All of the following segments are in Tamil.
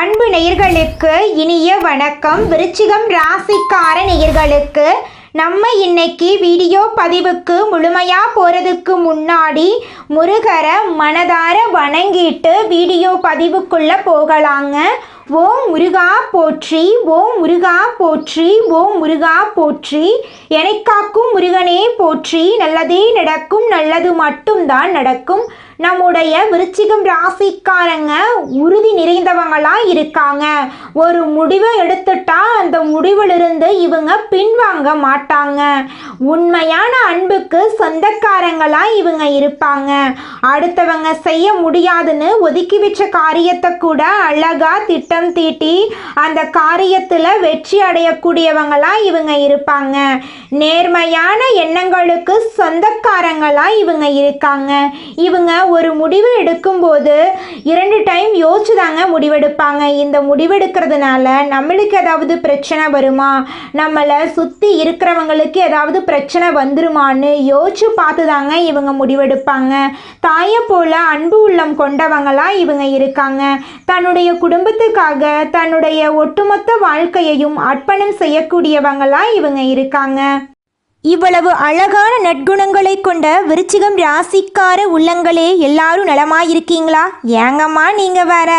அன்பு நேயர்களுக்கு இனிய வணக்கம். விருச்சிகம் ராசிக்கார நேயர்களுக்கு நம்ம இன்னைக்கு வீடியோ பதிவுக்கு முழுமையா போறதுக்கு முன்னாடி முருகரை மனதார வணங்கிட்டு வீடியோ பதிவுக்குள்ள போகலாங்க. ஓம் முருகா போற்றி, ஓம் முருகா போற்றி, ஓம் முருகா போற்றி. என்னை காக்கும் முருகனே போற்றி. நல்லதே நடக்கும், நல்லது மட்டும்தான் நடக்கும். நம்முடைய விருச்சிகம் ராசிக்காரங்க உறுதி நிறைந்தவங்களா இருக்காங்க. ஒரு முடிவை எடுத்துட்டா அந்த முடிவிலிருந்து இவங்க பின்வாங்க மாட்டாங்க. உண்மையான அன்புக்கு சொந்தக்காரங்களா இவங்க இருப்பாங்க. அடுத்தவங்க செய்ய முடியாதுன்னு ஒதுக்கி வச்ச காரியத்தை கூட அழகா திட்டம் தீட்டி அந்த காரியத்துல வெற்றி அடையக்கூடியவங்களா இவங்க இருப்பாங்க. நேர்மையான எண்ணங்களுக்கு சொந்தக்காரங்களா இவங்க இருக்காங்க. இவங்க ஒரு முடிவு எடுக்கும்போது 2 டைம் யோசிச்சுதாங்க முடிவெடுப்பாங்க. இந்த முடிவெடுக்கிறதுனால நம்மளுக்கு ஏதாவது பிரச்சனை வருமா, நம்மளை சுற்றி இருக்கிறவங்களுக்கு ஏதாவது பிரச்சனை வந்துருமான்னு யோசிச்சு பார்த்து தாங்க இவங்க முடிவெடுப்பாங்க. தாயை போல அன்பு உள்ளம் கொண்டவங்களா இவங்க இருக்காங்க. தன்னுடைய குடும்பத்துக்காக தன்னுடைய ஒட்டுமொத்த வாழ்க்கையையும் அர்ப்பணம் செய்யக்கூடியவங்களா இவங்க இருக்காங்க. இவ்வளவு அழகான நற்குணங்களை கொண்ட விருச்சிகம் ராசிக்கார உள்ளங்களே எல்லாரும் நலமாயிருக்கீங்களா? ஏங்கம்மா நீங்கள் வேற,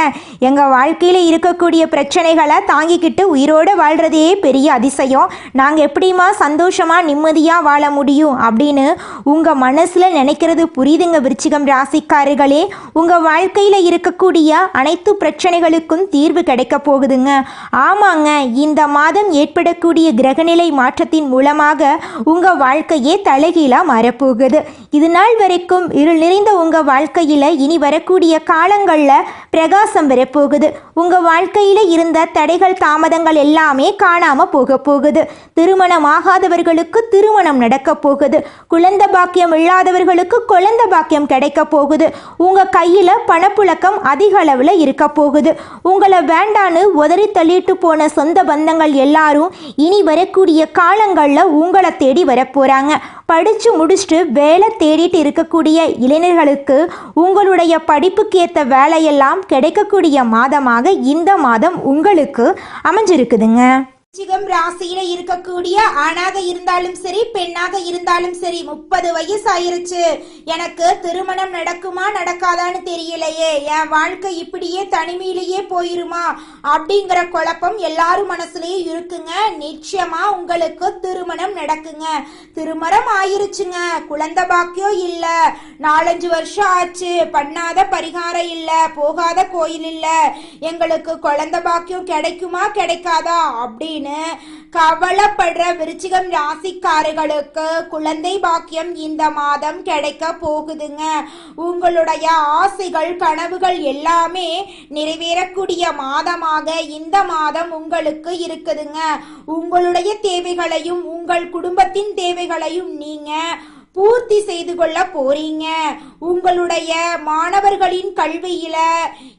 எங்கள் வாழ்க்கையில் இருக்கக்கூடிய பிரச்சனைகளை தாங்கிக்கிட்டு உயிரோடு வாழ்கிறதே பெரிய அதிசயம். நாங்கள் எப்படிமா சந்தோஷமாக நிம்மதியாக வாழ முடியும் அப்படின்னு உங்கள் மனசில் நினைக்கிறது புரியுதுங்க விருச்சிகம் ராசிக்காரர்களே. உங்கள் வாழ்க்கையில் இருக்கக்கூடிய அனைத்து பிரச்சனைகளுக்கும் தீர்வு கிடைக்க போகுதுங்க. ஆமாங்க, இந்த மாதம் ஏற்படக்கூடிய கிரகநிலை மாற்றத்தின் மூலமாக உங்கள் வாழ்க்கையே தலைகீழாக மாறப்போகுது. இது நாள் வரைக்கும் இருள் நிறைந்த உங்கள் வாழ்க்கையில் இனி வரக்கூடிய காலங்களில் பிரகாசம் வரப்போகுது. உங்கள் வாழ்க்கையில் இருந்த தடைகள் தாமதங்கள் எல்லாமே காணாமல் போக போகுது. திருமணம் ஆகாதவர்களுக்கு திருமணம் நடக்க போகுது. குழந்தை பாக்கியம் இல்லாதவர்களுக்கு குழந்தை பாக்கியம் கிடைக்க போகுது. உங்கள் கையில் பணப்புழக்கம் அதிக அளவில் இருக்க போகுது. உங்களை வேண்டான்னு உதறி தள்ளிட்டு போன சொந்த பந்தங்கள் எல்லாரும் இனி வரக்கூடிய காலங்களில் உங்களை தேடி வரப்போகிறாங்க. படித்து முடிச்சுட்டு வேலை தேடிட்டு இருக்கக்கூடிய இளைஞர்களுக்கு உங்களுடைய படிப்புக்கு ஏற்ற வேலையெல்லாம் கிடைக்கக்கூடிய மாதமாக இந்த மாதம் உங்களுக்கு அமைஞ்சிருக்குதுங்க. விருச்சிகம் ராசியில இருக்கக்கூடிய ஆணாக இருந்தாலும் சரி பெண்ணாக இருந்தாலும் சரி 30 வயசு ஆயிருச்சு, எனக்கு திருமணம் நடக்குமா நடக்காதான்னு தெரியலையே, என் வாழ்க்கை இப்படியே தனிமையிலேயே போயிருமா அப்படிங்கிற குழப்பம் எல்லாரும் மனசுலயே இருக்குங்க. நிச்சயமா உங்களுக்கு திருமணம் நடக்குங்க. திருமணம் ஆயிருச்சுங்க, குழந்தை பாக்கியம் இல்ல, 4-5 வருஷம் ஆச்சு, பண்ணாத பரிகாரம் இல்ல, போகாத கோயில் இல்ல, எங்களுக்கு குழந்தை பாக்கியம் கிடைக்குமா கிடைக்காதா அப்படின்னு கவலைப்படுற விருச்சிகம் ராசிக்காரர்களுக்கு குழந்தை பாக்கியம் இந்த மாதம் கிடைக்க போகுதுங்க. உங்களுடைய ஆசைகள் கனவுகள் எல்லாமே நிறைவேறக்கூடிய மாதமாக இந்த மாதம் உங்களுக்கு இருக்குதுங்க. உங்களுடைய தேவைகளையும் உங்கள் குடும்பத்தின் தேவைகளையும் நீங்க பூர்த்தி செய்து கொள்ள போறீங்க. உங்களுடைய மாணவர்களின் கல்வியில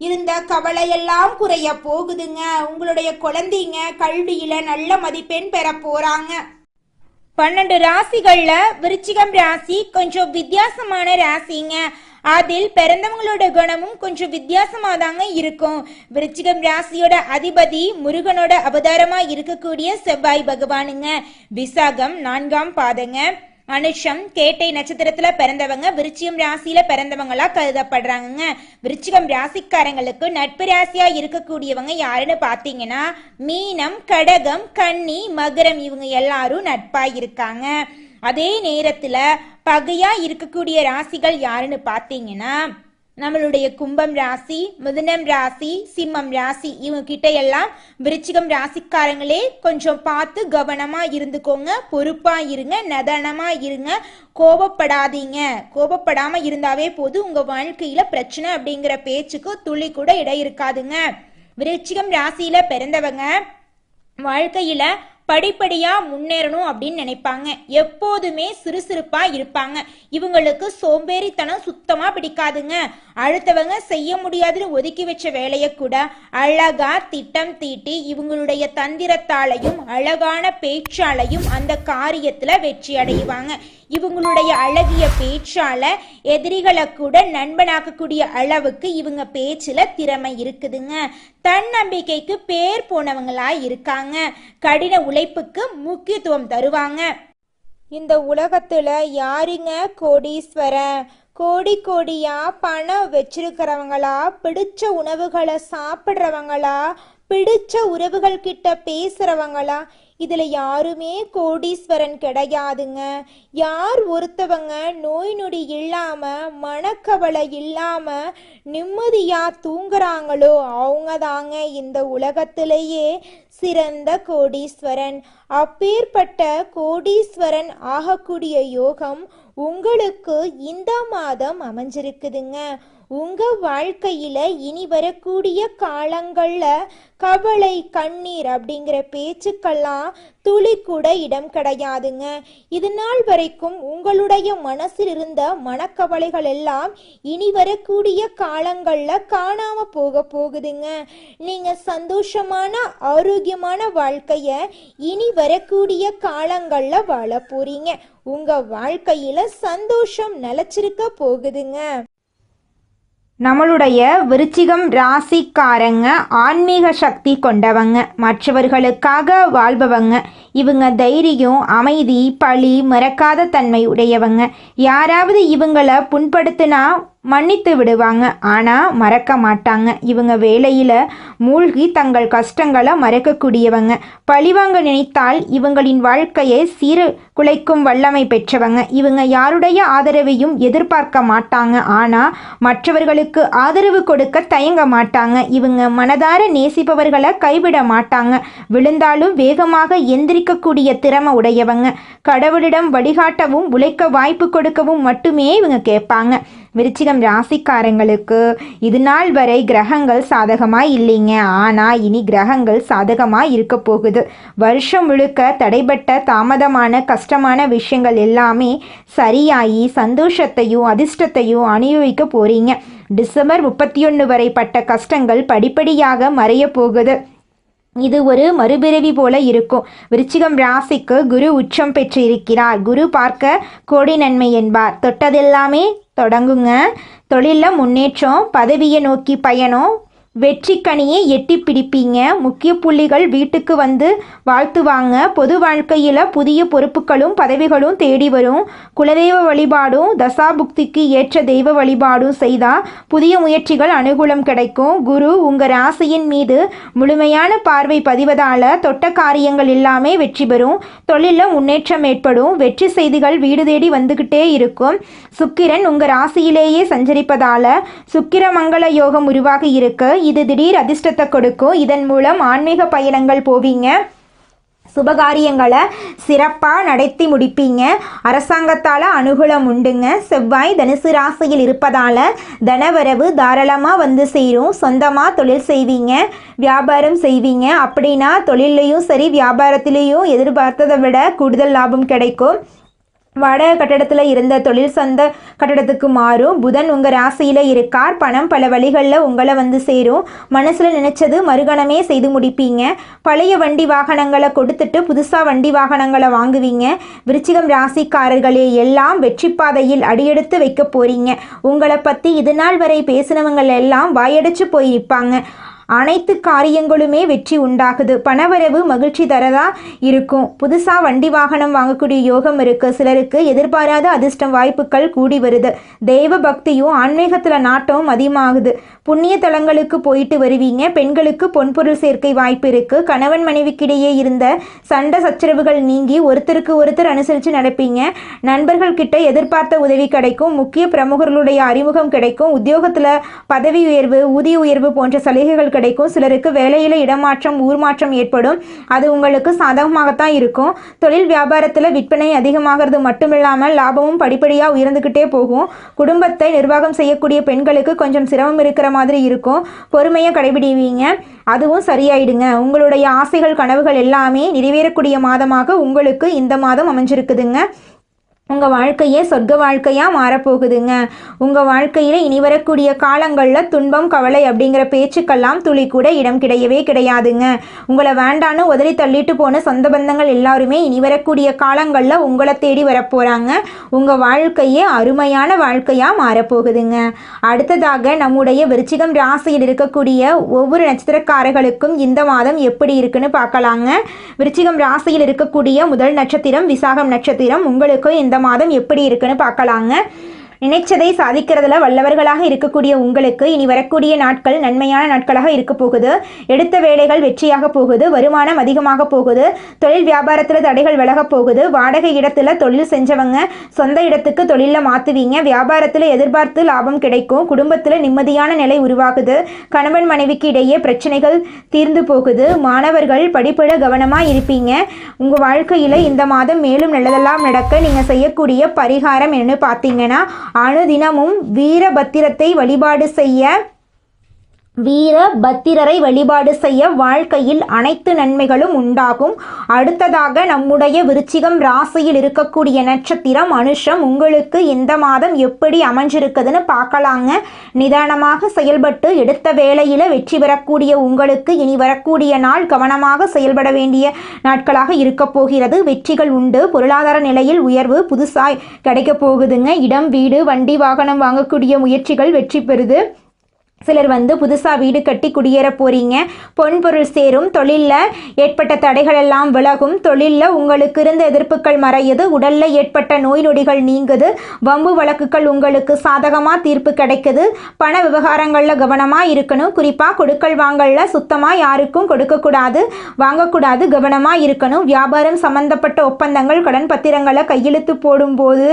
இருந்த கவலையெல்லாம் குறைய போகுதுங்க. உங்களுடைய குழந்தைங்க கல்வியில நல்ல மதிப்பெண் பெற போறாங்க. 12 ராசிகள்ல விருச்சிகம் ராசி கொஞ்சம் வித்தியாசமான ராசிங்க. அதில் பிறந்தவங்களோட குணமும் கொஞ்சம் வித்தியாசமா தாங்க இருக்கும். விருச்சிகம் ராசியோட அதிபதி முருகனோட அவதாரமா இருக்கக்கூடிய செவ்வாய் பகவானுங்க. விசாகம் 4ஆம் பாதங்க. அனுஷம் கேட்டை நட்சத்திரத்துல பிறந்தவங்க விருச்சிகம் ராசியில பிறந்தவங்களா கருதப்படுறாங்க. விருச்சிகம் ராசிக்காரங்களுக்கு நட்பு ராசியா இருக்கக்கூடியவங்க யாருன்னு பாத்தீங்கன்னா மீனம், கடகம், கன்னி, மகரம், இவங்க எல்லாரும் நட்பா இருக்காங்க. அதே நேரத்துல பகையா இருக்கக்கூடிய ராசிகள் யாருன்னு பாத்தீங்கன்னா நம்மளுடைய கும்பம் ராசி, மிதுனம் ராசி, சிம்மம் ராசி, இவங்க கிட்ட எல்லாம் விருச்சிகம் ராசிக்காரங்களே கொஞ்சம் பார்த்து கவனமா இருந்துக்கோங்க. பொறுப்பா இருங்க, நிதானமா இருங்க, கோபப்படாதீங்க. கோபப்படாம இருந்தாவே போது உங்க வாழ்க்கையில பிரச்சனை அப்படிங்கிற பேச்சுக்கு துளி கூட இடம் இருக்காதுங்க. விருச்சிகம் ராசியில பிறந்தவங்க வாழ்க்கையில படிப்படியாக முன்னேறணும் அப்படின்னு நினைப்பாங்க. எப்போதுமே சுறுசுறுப்பாக இருப்பாங்க. இவங்களுக்கு சோம்பேறித்தனம் சுத்தமாக பிடிக்காதுங்க. அடுத்தவங்க செய்ய முடியாதுன்னு ஒதுக்கி வச்ச வேலையை கூட அழகா திட்டம் தீட்டி இவங்களுடைய தந்திரத்தாலையும் அழகான பேச்சாலையும் அந்த காரியத்துல வெற்றி அடைவாங்க. இவங்களுடைய அழகிய பேச்சால எதிரிகளை கூட நண்பனாக்கக்கூடிய அளவுக்கு இவங்க பேச்சுல திறமை இருக்குதுங்க. தன்னம்பிக்கைக்கு பேர் போனவங்களா இருக்காங்க. கடின உழைப்புக்கு முக்கியத்துவம் தருவாங்க. இந்த உலகத்துல யாருங்க கோடீஸ்வரன்? கோடி கோடியா பணம் வச்சிருக்கிறவங்களா, பிடிச்ச உணவுகளை சாப்பிட்றவங்களா, பிடிச்ச உறவுகள் கிட்ட பேசுறவங்களா? இதுல யாருமே கோடீஸ்வரன் கிடையாதுங்க. யார் ஒருத்தவங்க நோய் நொடி இல்லாம மனக்கவலை இல்லாம நிம்மதியா தூங்குறாங்களோ அவங்க தாங்க இந்த உலகத்திலேயே சிறந்த கோடீஸ்வரன். அப்பேற்பட்ட கோடீஸ்வரன் ஆகக்கூடிய யோகம் உங்களுக்கு இந்த மாதம் அமைஞ்சிருக்குதுங்க. உங்க வாழ்க்கையில இனி வரக்கூடிய காலங்கள்ல கவலை கண்ணீர் அப்படிங்கிற பேச்சுக்கெல்லாம் துளி கூட இடம் கிடையாதுங்க. இது நாள் வரைக்கும் உங்களுடைய மனசில் இருந்த மனக்கவலைகள் எல்லாம் இனி வரக்கூடிய காலங்கள்ல காணாம போகுதுங்க. நீங்க சந்தோஷமான ஆரோக்கியமான வாழ்க்கைய இனி வரக்கூடிய காலங்கள்ல வாழ போறீங்க. உங்க வாழ்க்கையில சந்தோஷம் நிலைச்சிருக்க போகுதுங்க. நம்மளுடைய விருச்சிகம் ராசிக்காரங்க ஆன்மீக சக்தி கொண்டவங்க, மற்றவர்களுக்காக வாழ்பவங்க. இவங்க தைரியம், அமைதி, பழி மறக்காத தன்மை உடையவங்க. யாராவது இவங்களை புண்படுத்தினா மன்னித்து விடுவாங்க, ஆனால் மறக்க மாட்டாங்க. இவங்க வேலையில் மூழ்கி தங்கள் கஷ்டங்களை மறக்கக்கூடியவங்க. பழிவாங்க நினைத்தால் இவங்களின் வாழ்க்கையை குலைக்கும் வல்லமை பெற்றவங்க. இவங்க யாருடைய ஆதரவையும் எதிர்பார்க்க மாட்டாங்க, ஆனால் மற்றவர்களுக்கு ஆதரவு கொடுக்க தயங்க மாட்டாங்க. இவங்க மனதார நேசிப்பவர்களை கைவிட மாட்டாங்க. விழுந்தாலும் வேகமாக எந்திரிக்கக்கூடிய திறமை உடையவங்க. கடவுளிடம் வழிகாட்டவும் உழைக்க வாய்ப்பு கொடுக்கவும் மட்டுமே இவங்க கேட்பாங்க. விருச்சிகம் ராசிக்காரங்களுக்கு இது நாள் வரை கிரகங்கள் சாதகமாக இல்லைங்க, ஆனால் இனி கிரகங்கள் சாதகமாக இருக்க போகுது. வருஷம் முழுக்க தடைபட்ட தாமதமான கஷ்டமான விஷயங்கள் எல்லாமே சரியாகி சந்தோஷத்தையும் அதிர்ஷ்டத்தையும் அனுபவிக்க போறீங்க. டிசம்பர் 31 வரை பட்ட கஷ்டங்கள் படிப்படியாக மறைய போகுது. இது ஒரு மறுபிறவி போல இருக்கும். விருச்சிகம் ராசிக்கு குரு உச்சம் பெற்று இருக்கிறார். குரு பார்க்க கோடி நன்மை என்பார். தொட்டதெல்லாமே தொடங்குங்க. தொழிலில் முன்னேற்றம், பதவியை நோக்கி பயணம், வெற்றி கனியை எட்டி பிடிப்பீங்க. முக்கிய புள்ளிகள் வீட்டுக்கு வந்து வாழ்த்துவாங்க. பொது வாழ்க்கையில் புதிய பொறுப்புகளும் பதவிகளும் தேடி வரும். குலதெய்வ வழிபாடும் தசாபுக்திக்கு ஏற்ற தெய்வ வழிபாடும் செய்தால் புதிய முயற்சிகள் அனுகூலம் கிடைக்கும். குரு உங்கள் ராசியின் மீது முழுமையான பார்வை பதிவதால் தொட்ட காரியங்கள் எல்லாமே வெற்றி பெறும். தொழிலில் முன்னேற்றம் ஏற்படும். வெற்றி செய்திகள் வீடு தேடி வந்துக்கிட்டே இருக்கும். சுக்கிரன் உங்கள் ராசியிலேயே சஞ்சரிப்பதால் சுக்கிர மங்கள யோகம் உருவாகி இருக்கு. இது திடீர் அதிர்ஷ்டத்தை கொடுக்கும். இதன் மூலம் ஆன்மீக பயணங்கள் போவீங்க. சுபகாரியங்களை சிறப்பாக நடத்தி முடிப்பீங்க. அரசாங்கத்தால் அனுகூலம் உண்டுங்க. செவ்வாய் தனுசு ராசியில் இருப்பதால் தனவரவு தாராளமாக வந்து சேரும். சொந்தமாக தொழில் செய்வீங்க, வியாபாரம் செய்வீங்க. அப்படின்னா தொழிலையும் சரி வியாபாரத்திலையும் எதிர்பார்த்ததை விட கூடுதல் லாபம் கிடைக்கும். வாடகை கட்டடத்தில் இருந்த தொழில் சொந்த கட்டடத்துக்கு மாறும். புதன் உங்கள் ராசியில் இருக்கார். பணம் பல வழிகளில் உங்களை வந்து சேரும். மனசில் நினைச்சது மறுகணமே செய்து முடிப்பீங்க. பழைய வண்டி வாகனங்களை கொடுத்துட்டு புதுசாக வண்டி வாகனங்களை வாங்குவீங்க. விருச்சிகம் ராசிக்காரர்களே எல்லாம் வெற்றி பாதையில் அடியெடுத்து வைக்க போறீங்க. உங்களை பற்றி இது நாள் வரை பேசினவங்க எல்லாம் வாயடைச்சு போய் நிற்பாங்க. அனைத்து காரியங்களுமே வெற்றி உண்டாகுது. பணவரவு மகிழ்ச்சி தரதா இருக்கும். புதுசாக வண்டி வாகனம் வாங்கக்கூடிய யோகம் இருக்குது. சிலருக்கு எதிர்பாராத அதிர்ஷ்டம் வாய்ப்புகள் கூடி வருது. தெய்வ பக்தியும் ஆன்மீகத்தில் நாட்டமும் அதிகமாகுது. புண்ணிய தலங்களுக்கு போயிட்டு வருவீங்க. பெண்களுக்கு பொன்பொருள் சேர்க்கை வாய்ப்பு இருக்குது. கணவன் மனைவிக்கிடையே இருந்த சண்டை சச்சரவுகள் நீங்கி ஒருத்தருக்கு ஒருத்தர் அனுசரித்து நடப்பீங்க. நண்பர்கள் கிட்ட எதிர்பார்த்த உதவி கிடைக்கும். முக்கிய பிரமுகர்களுடைய அறிமுகம் கிடைக்கும். உத்தியோகத்தில் பதவி உயர்வு, ஊதிய உயர்வு போன்ற சலுகைகள் கிடைக்கும். சிலருக்கு வேலையில் இடமாற்றம், ஊர் மாற்றம் ஏற்படும். அது உங்களுக்கு சாதகமாகத்தான் இருக்கும். தொழில் வியாபாரத்தில் விற்பனை அதிகமாகிறது மட்டுமில்லாமல் லாபமும் படிப்படியாக உயர்ந்துக்கிட்டே போகும். குடும்பத்தை நிர்வாகம் செய்யக்கூடிய பெண்களுக்கு கொஞ்சம் சிரமம் இருக்கிற மாதிரி இருக்கும். பொறுமையை கடைபிடிவீங்க, அதுவும் சரியாயிடுங்க. உங்களுடைய ஆசைகள் கனவுகள் எல்லாமே நிறைவேறக்கூடிய மாதமாக உங்களுக்கு இந்த மாதம் அமைஞ்சிருக்குதுங்க. உங்கள் வாழ்க்கையே சொர்க்க வாழ்க்கையாக மாறப்போகுதுங்க. உங்கள் வாழ்க்கையில் இனி வரக்கூடிய காலங்களில் துன்பம் கவலை அப்படிங்கிற பேச்சுக்கெல்லாம் துளி கூட இடம் கிடையவே கிடையாதுங்க. உங்களை வேண்டான்னு உதறி தள்ளிட்டு போன சொந்த பந்தங்கள் எல்லாருமே இனி வரக்கூடிய காலங்களில் உங்களை தேடி வரப்போகிறாங்க. உங்கள் வாழ்க்கையே அருமையான வாழ்க்கையாக மாறப்போகுதுங்க. அடுத்ததாக நம்முடைய விருச்சிகம் ராசியில் இருக்கக்கூடிய ஒவ்வொரு நட்சத்திரக்காரர்களுக்கும் இந்த மாதம் எப்படி இருக்குன்னு பார்க்கலாங்க. விருச்சிகம் ராசியில் இருக்கக்கூடிய முதல் நட்சத்திரம் விசாகம் நட்சத்திரம். உங்களுக்கு இந்த மாதம் எப்படி இருக்குன்னு பார்க்கலாங்க. நினைச்சதை சாதிக்கிறதுல வல்லவர்களாக இருக்கக்கூடிய உங்களுக்கு இனி வரக்கூடிய நாட்கள் நன்மையான நாட்களாக இருக்க போகுது. எடுத்த வேலைகள் வெற்றியாக போகுது. வருமானம் அதிகமாக போகுது. தொழில் வியாபாரத்தில் தடைகள் விலக போகுது. வாடகை இடத்துல தொழில் செஞ்சவங்க சொந்த இடத்துக்கு தொழிலில் மாற்றுவீங்க. வியாபாரத்தில் எதிர்பார்த்து லாபம் கிடைக்கும். குடும்பத்தில் நிம்மதியான நிலை உருவாகுது. கணவன் மனைவிக்கு இடையே பிரச்சனைகள் தீர்ந்து போகுது. மாணவர்கள் படிப்பிட கவனமாக இருப்பீங்க. உங்கள் வாழ்க்கையில் இந்த மாதம் மேலும் நல்லதெல்லாம் நடக்க நீங்கள் செய்யக்கூடிய பரிகாரம் என்னன்னு பார்த்தீங்கன்னா, அனுதினமும் வீரபத்திரரை வழிபாடு செய்ய வாழ்க்கையில் அனைத்து நன்மைகளும் உண்டாகும். அடுத்ததாக நம்முடைய விருச்சிகம் ராசியில் இருக்கக்கூடிய நட்சத்திரம் அனுஷம். உங்களுக்கு இந்த மாதம் எப்படி அமைஞ்சிருக்குதுன்னு பார்க்கலாங்க. நிதானமாக செயல்பட்டு எடுத்த வேளையில் வெற்றி பெறக்கூடிய உங்களுக்கு இனி வரக்கூடிய நாள் கவனமாக செயல்பட வேண்டிய நாட்களாக இருக்க போகிறது. வெற்றிகள் உண்டு. பொருளாதார நிலையில் உயர்வு புதுசாய் கிடைக்க போகுதுங்க. இடம் வீடு வண்டி வாகனம் வாங்கக்கூடிய முயற்சிகள் வெற்றி பெறுது. சிலர் புதுசாக வீடு கட்டி குடியேற போகிறீங்க. பொன்பொருள் சேரும். தொழிலில் ஏற்பட்ட தடைகள் எல்லாம் விலகும். தொழிலில் உங்களுக்கு இருந்த எதிர்ப்புகள் மறையுது. உடலில் ஏற்பட்ட நோய் நொடிகள் நீங்குது. வம்பு வழக்குகள் உங்களுக்கு சாதகமாக தீர்ப்பு கிடைக்குது. பண விவகாரங்களில் கவனமாக இருக்கணும். குறிப்பாக கொடுக்கல் வாங்கலில் சுத்தமாக யாருக்கும் கொடுக்கக்கூடாது, வாங்கக்கூடாது, கவனமாக இருக்கணும். வியாபாரம் சம்பந்தப்பட்ட ஒப்பந்தங்கள் கடன் பத்திரங்களை கையெழுத்து போடும்போது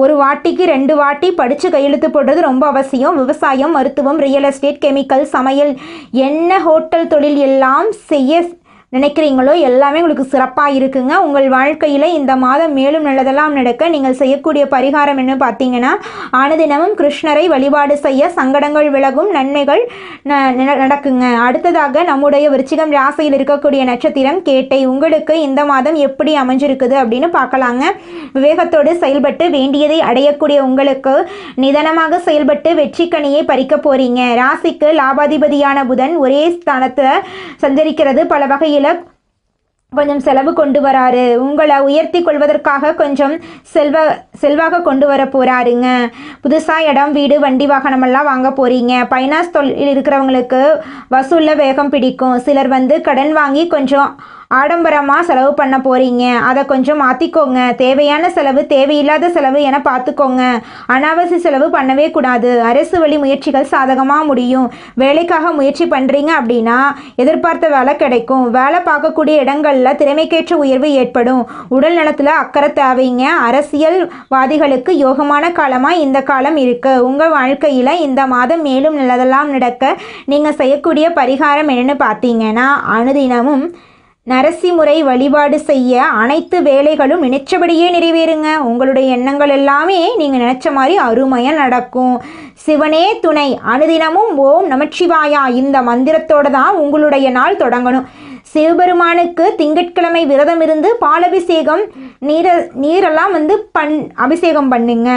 ஒரு வாட்டிக்கு 2 வாட்டி படித்து கையெழுத்து போடுறது ரொம்ப அவசியம். விவசாயம், மருத்துவம், ரியல் எஸ்டேட், கெமிக்கல், சமையல், என்ன ஹோட்டல் தொழில் எல்லாம் செய்ய நினைக்கிறீங்களோ எல்லாமே உங்களுக்கு சிறப்பாக இருக்குங்க. உங்கள் வாழ்க்கையில் இந்த மாதம் மேலும் நல்லதெல்லாம் நடக்க நீங்கள் செய்யக்கூடிய பரிகாரம் என்ன பார்த்தீங்கன்னா, அனுதினமும் கிருஷ்ணரை வழிபாடு செய்ய சங்கடங்கள் விலகும், நன்மைகள் நடக்குங்க. அடுத்ததாக நம்முடைய விருச்சிகம் ராசியில் இருக்கக்கூடிய நட்சத்திரம் கேட்டை. உங்களுக்கு இந்த மாதம் எப்படி அமைஞ்சிருக்குது அப்படின்னு பார்க்கலாங்க. விவேகத்தோடு செயல்பட்டு வேண்டியதை அடையக்கூடிய உங்களுக்கு நிதானமாக செயல்பட்டு வெற்றி கனியை பறிக்க போறீங்க. ராசிக்கு லாபாதிபதியான புதன் ஒரே ஸ்தானத்தில் சஞ்சரிக்கிறது. பல வகையில் கொஞ்சம் செலவு கொண்டு வராரு. உங்களை உயர்த்தி கொள்வதற்காக கொஞ்சம் செல்வாக கொண்டு வர போறாருங்க. புதுசாக இடம் வீடு வண்டி வாகனமெல்லாம் வாங்க போறீங்க. ஃபைனான்ஸ் தொழில் இருக்கிறவங்களுக்கு வசூலில் வேகம் பிடிக்கும். சிலர் கடன் வாங்கி கொஞ்சம் ஆடம்பரமாக செலவு பண்ண போகிறீங்க. அதை கொஞ்சம் மாற்றிக்கோங்க. தேவையான செலவு தேவையில்லாத செலவு என பார்த்துக்கோங்க. அனாவசிய செலவு பண்ணவே கூடாது. அரசு வழி முயற்சிகள் சாதகமாக முடியும். வேலைக்காக முயற்சி பண்ணுறீங்க அப்படின்னா எதிர்பார்த்த வேலை கிடைக்கும். வேலை பார்க்கக்கூடிய இடங்களில் திறமைக்கேற்ற உயர்வு ஏற்படும். உடல் நலத்தில் அக்கறை தேவைங்க. அரசியல்வாதிகளுக்கு யோகமான காலமாக இந்த காலம் இருக்குது. உங்கள் வாழ்க்கையில் இந்த மாதம் மேலும் நல்லதெல்லாம் நடக்க நீங்கள் செய்யக்கூடிய பரிகாரம் என்னென்னு பார்த்தீங்கன்னா, அனுதினமும் நரசிம்முறை வழிபாடு செய்ய அனைத்து வேலைகளும் நினைச்சபடியே நிறைவேறுங்க. உங்களுடைய எண்ணங்கள் எல்லாமே நீங்கள் நினைச்ச மாதிரி அருமையாக நடக்கும். சிவனே துணை. அனுதினமும் ஓம் நமச்சிவாயா இந்த மந்திரத்தோடு தான் உங்களுடைய நாள் தொடங்கணும். சிவபெருமானுக்கு திங்கட்கிழமை விரதம் இருந்து பாலபிஷேகம் நீரெல்லாம் அபிஷேகம் பண்ணுங்க.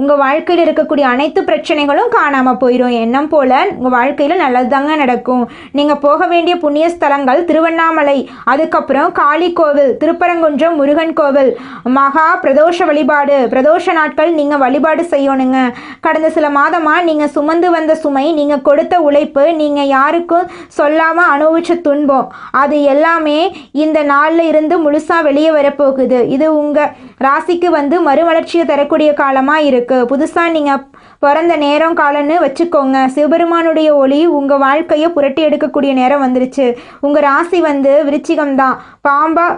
உங்கள் வாழ்க்கையில் இருக்கக்கூடிய அனைத்து பிரச்சனைகளும் காணாமல் போயிடும். எண்ணம் போல் உங்கள் வாழ்க்கையில் நல்லதுதாங்க நடக்கும். நீங்கள் போக வேண்டிய புண்ணிய ஸ்தலங்கள் திருவண்ணாமலை, அதுக்கப்புறம் காளி கோவில், திருப்பரங்குன்றம் முருகன் கோவில், மகா பிரதோஷ வழிபாடு, பிரதோஷ நாட்கள் நீங்கள் வழிபாடு செய்யணுங்க. கடந்த சில மாதமாக நீங்கள் சுமந்து வந்த சுமை, நீங்கள் கொடுத்த உழைப்பு, நீங்கள் யாருக்கும் சொல்லாமல் அனுபவிச்ச துன்பம், அது எல்லாமே இந்த நாளில் இருந்து முழுசாக வெளியே வரப்போகுது. இது உங்கள் ராசிக்கு மறுமலர்ச்சியை தரக்கூடிய காலமாக இருக்குது. புதுசாக நீங்கள் பிறந்த நேரம் காலன்னு வச்சுக்கோங்க. சிவபெருமானுடைய ஒளி உங்கள் வாழ்க்கையை புரட்டி எடுக்கக்கூடிய நேரம் வந்துருச்சு. உங்கள் ராசி விருச்சிகம்தான். பாம்பா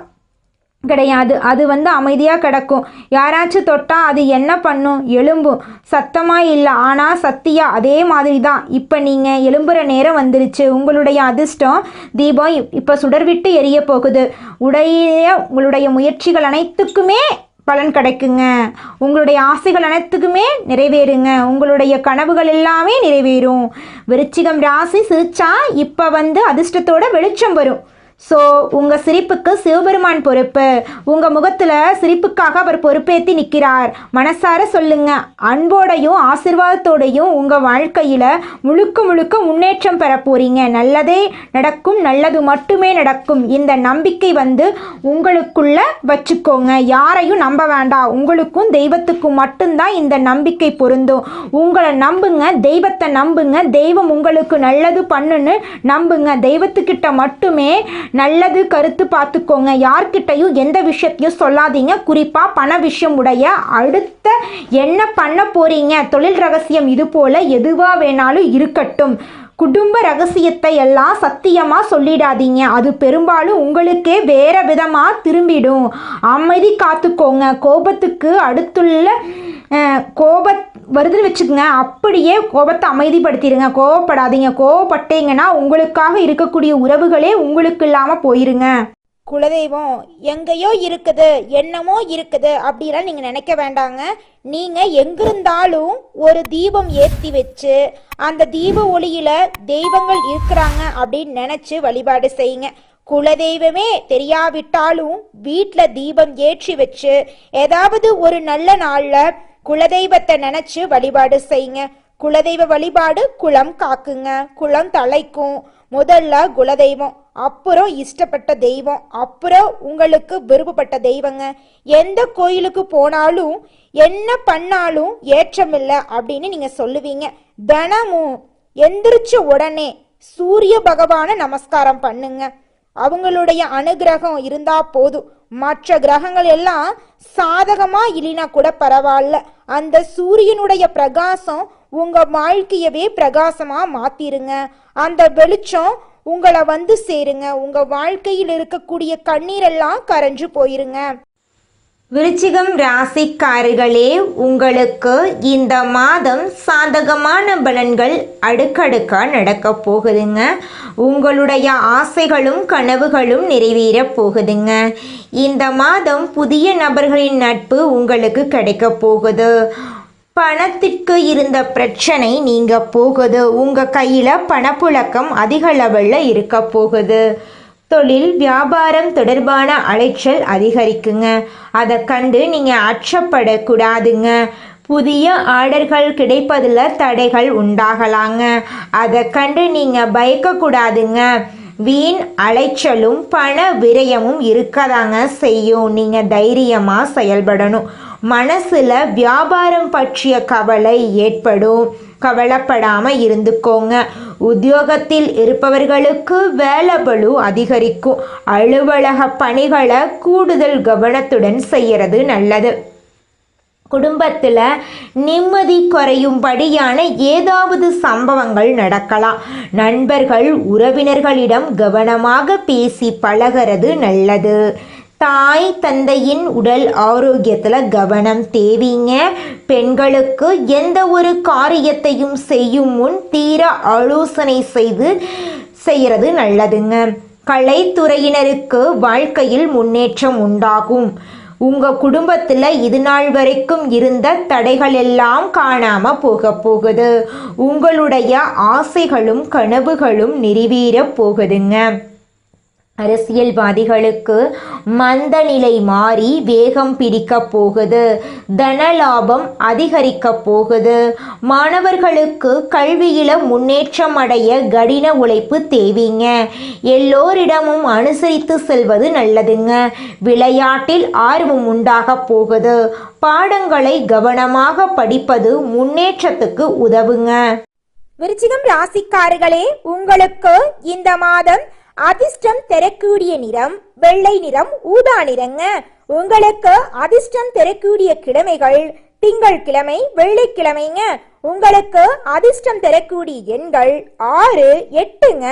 கிடையாது. அது அமைதியாக கிடக்கும். யாராச்சும் தொட்டால் அது என்ன பண்ணும்? எலும்பும். சத்தமாக இல்லை, ஆனால் சத்தியா அதே மாதிரி தான். இப்போ நீங்கள் எலும்புற நேரம் வந்துருச்சு. உங்களுடைய அதிர்ஷ்டம் தீபம் இப்போ சுடர்விட்டு எரிய போகுது. உங்களுடைய முயற்சிகள் அனைத்துக்குமே பலன் கிடைக்குங்க. உங்களுடைய ஆசைகள் அனைத்துக்குமே நிறைவேறுங்க. உங்களுடைய கனவுகள் எல்லாமே நிறைவேறும். விருச்சிகம் ராசி சிரிச்சா இப்போ அதிர்ஷ்டத்தோட வெளிச்சம் வரும். ஸோ உங்கள் சிரிப்புக்கு சிவபெருமான் பொறுப்பு. உங்கள் முகத்தில் சிரிப்புக்காக அவர் பொறுப்பேற்றி நிற்கிறார். மனசார சொல்லுங்க. அன்போடையும் ஆசீர்வாதத்தோடையும் உங்கள் வாழ்க்கையில் முழுக்க முழுக்க முன்னேற்றம் பெற போகிறீங்க. நல்லதே நடக்கும், நல்லது மட்டுமே நடக்கும். இந்த நம்பிக்கை உங்களுக்குள்ள வச்சுக்கோங்க. யாரையும் நம்ப வேண்டாம். உங்களுக்கும் தெய்வத்துக்கும் மட்டும்தான் இந்த நம்பிக்கை பொருந்தும். உங்களை நம்புங்க, தெய்வத்தை நம்புங்க. தெய்வம் உங்களுக்கு நல்லது பண்ணுன்னு நம்புங்க. தெய்வத்துக்கிட்ட மட்டுமே நல்லது கருத்து பார்த்துக்கோங்க. யார்கிட்டையும் எந்த விஷயத்தையும் சொல்லாதீங்க. குறிப்பாக பண விஷயம் உடைய அடுத்த என்ன பண்ண போறீங்க, தொழில் ரகசியம், இது போல எதுவாக வேணாலும் இருக்கட்டும். குடும்ப ரகசியத்தை எல்லாம் சத்தியமாக சொல்லிடாதீங்க. அது பெரும்பாலும் உங்களுக்கே வேற விதமாக திரும்பிடும். அமைதி காத்துக்கோங்க. கோபத்துக்கு அடுத்துள்ள வருதுன்னு வச்சுக்கோங்க, அப்படியே கோபத்தை அமைதிப்படுத்திடுங்க. கோவப்படாதீங்க. கோவப்பட்டீங்கன்னா உங்களுக்காக இருக்கக்கூடிய உறவுகளே உங்களுக்கு இல்லாமல் போயிருங்க. குலதெய்வம் எங்கேயோ இருக்குது, என்னமோ இருக்குது அப்படிலாம் நீங்கள் நினைக்க வேண்டாங்க. நீங்கள் எங்கிருந்தாலும் ஒரு தீபம் ஏற்றி வச்சு அந்த தீப ஒளியில் தெய்வங்கள் இருக்கிறாங்க அப்படின்னு நினச்சி வழிபாடு செய்யுங்க. குலதெய்வமே தெரியாவிட்டாலும் வீட்டில் தீபம் ஏற்றி வச்சு ஏதாவது ஒரு நல்ல நாளில் குலதெய்வத்தை நினைச்சு வழிபாடு செய்யுங்க. குலதெய்வ வழிபாடு குலம் காக்குங்க, குலம் தலைக்கும். முதல்ல குலதெய்வம், அப்புறம் இஷ்டப்பட்ட தெய்வம், அப்புறம் உங்களுக்கு விருப்பப்பட்ட தெய்வங்க. எந்த கோயிலுக்கு போனாலும் என்ன பண்ணாலும் ஏற்றமில்லை அப்படின்னு நீங்க சொல்லுவீங்க. தினமும் எந்திரிச்ச உடனே சூரிய பகவான நமஸ்காரம் பண்ணுங்க. அவங்களுடைய அனுகிரகம் இருந்தா போதும். மற்ற கிரகங்கள் எல்லாம் சாதகமா இல்லைனா கூட பரவாயில்ல. அந்த சூரியனுடைய பிரகாசம் உங்க வாழ்க்கையவே பிரகாசமா மாத்திருங்க. அந்த வெளிச்சம் உங்களை சேருங்க. உங்க வாழ்க்கையில் இருக்கக்கூடிய கண்ணீரெல்லாம் கரைஞ்சு போயிருங்க. விருச்சிகம் ராசிக்காரர்களே, உங்களுக்கு இந்த மாதம் சாதகமான பலன்கள் அடுக்கடுக்காக நடக்க போகுதுங்க. உங்களுடைய ஆசைகளும் கனவுகளும் நிறைவேற போகுதுங்க. இந்த மாதம் புதிய நபர்களின் நட்பு உங்களுக்கு கிடைக்க போகுது. பணத்திற்கு இருந்த பிரச்சனை நீங்க போகுது. உங்கள் கையில் பணப்புழக்கம் அதிக லெவலில் இருக்க போகுது. தொழில் வியாபாரம் தொடர்பான அலைச்சல் அதிகரிக்குங்க. அதை கண்டு நீங்கள் அச்சப்படக்கூடாதுங்க. புதிய ஆர்டர்கள் கிடைப்பதில் தடைகள் உண்டாகலாங்க. அதை கண்டு நீங்கள் பயக்கக்கூடாதுங்க. வீண் அலைச்சலும் பண விரயமும் இருக்கதாங்க செய்யும். நீங்கள் தைரியமாக செயல்படணும். மனசில் வியாபாரம் பற்றிய கவலை ஏற்படும். கவலைப்படாமல் இருந்துக்கோங்க. உத்தியோகத்தில் இருப்பவர்களுக்கு வேலைபளு அதிகரிக்கும். அலுவலக பணிகளை கூடுதல் கவனத்துடன் செய்கிறது நல்லது. குடும்பத்தில் நிம்மதி குறையும்படியான ஏதாவது சம்பவங்கள் நடக்கலாம். நண்பர்கள் உறவினர்களிடம் கவனமாக பேசி பழகிறது நல்லது. தாய் தந்தையின் உடல் ஆரோக்கியத்தில் கவனம் தேவைங்க. பெண்களுக்கு எந்த ஒரு காரியத்தையும் செய்யும் முன் தீர ஆலோசனை செய்கிறது நல்லதுங்க. கலைத்துறையினருக்கு வாழ்க்கையில் முன்னேற்றம் உண்டாகும். உங்கள் குடும்பத்தில் இது நாள் வரைக்கும் இருந்த தடைகள் எல்லாம் காணாமல் போகுது. உங்களுடைய ஆசைகளும் கனவுகளும் நிறைவேற போகுதுங்க. அரசியல்வாதிகளுக்கு மந்த நிலை மாறி வேகம் பிடிக்க போகுது. தனலாபம் அதிகரிக்க போகுது. மாணவர்களுக்கு கல்வியில முன்னேற்றம் அடைய கடின உழைப்பு தேவைங்க. எல்லோரிடமும் அனுசரித்து செல்வது நல்லதுங்க. விளையாட்டில் ஆர்வம் உண்டாக போகுது. பாடங்களை கவனமாக படிப்பது முன்னேற்றத்துக்கு உதவுங்க. விருச்சிகம் ராசிக்காரர்களே, உங்களுக்கு இந்த மாதம் அதிர்ஷ்டம் தரக்கூடிய நிறம் வெள்ளை நிறம், ஊதா நிறங்க. உங்களுக்கு அதிர்ஷ்டம் தரக்கூடிய கிழமைகள் திங்கட்கிழமை, வெள்ளிக்கிழமைங்க. உங்களுக்கு அதிர்ஷ்டம் தரக்கூடிய எண்கள் 6, 8ங்க.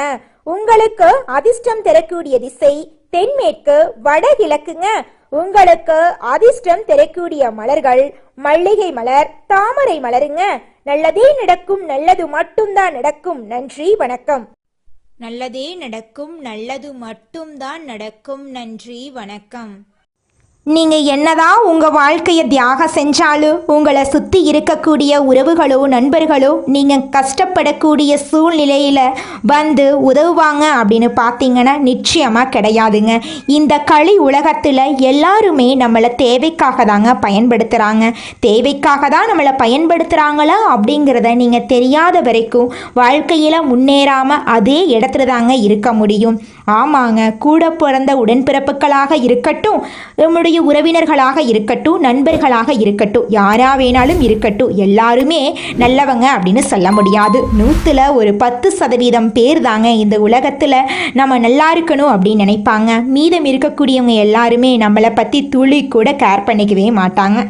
உங்களுக்கு அதிர்ஷ்டம் தரக்கூடிய திசை தென்மேற்கு, வடகிழக்குங்க. உங்களுக்கு அதிர்ஷ்டம் தரக்கூடிய மலர்கள் மல்லிகை மலர், தாமரை மலருங்க. நல்லதே நடக்கும், நல்லது மட்டும்தான் நடக்கும். நன்றி, வணக்கம். நல்லதே நடக்கும், நல்லது மட்டும்தான் நடக்கும். நன்றி, வணக்கம். நீங்கள் என்னதான் உங்கள் வாழ்க்கையை தியாகம் செஞ்சாலும் உங்களை சுற்றி இருக்கக்கூடிய உறவுகளோ நண்பர்களோ நீங்கள் கஷ்டப்படக்கூடிய சூழ்நிலையில் வந்து உதவுவாங்க அப்படின்னு பார்த்தீங்கன்னா நிச்சயமாக கிடையாதுங்க. இந்த களி உலகத்தில் எல்லாருமே நம்மளை தேவைக்காக தாங்க பயன்படுத்துகிறாங்க. தேவைக்காக தான் நம்மளை பயன்படுத்துகிறாங்களா அப்படிங்கிறத நீங்கள் தெரியாத வரைக்கும் வாழ்க்கையில் முன்னேறாமல் அதே இடத்துல தாங்க இருக்க முடியும். ஆமாங்க, கூட பிறந்த உடன்பிறப்புகளாக இருக்கட்டும், நம்முடைய உறவினர்களாக இருக்கட்டும், நண்பர்களாக இருக்கட்டும், யாரா வேணாலும் இருக்கட்டும், எல்லாருமே நல்லவங்க அப்படின்னு சொல்ல முடியாது. 100ல் ஒரு 10% பேர் தாங்க இந்த உலகத்தில் நம்ம நல்லா இருக்கணும் அப்படின்னு நினைப்பாங்க. மீதம் இருக்கக்கூடியவங்க எல்லாருமே நம்மளை பற்றி துளி கூட கேர் பண்ணிக்கவே மாட்டாங்க.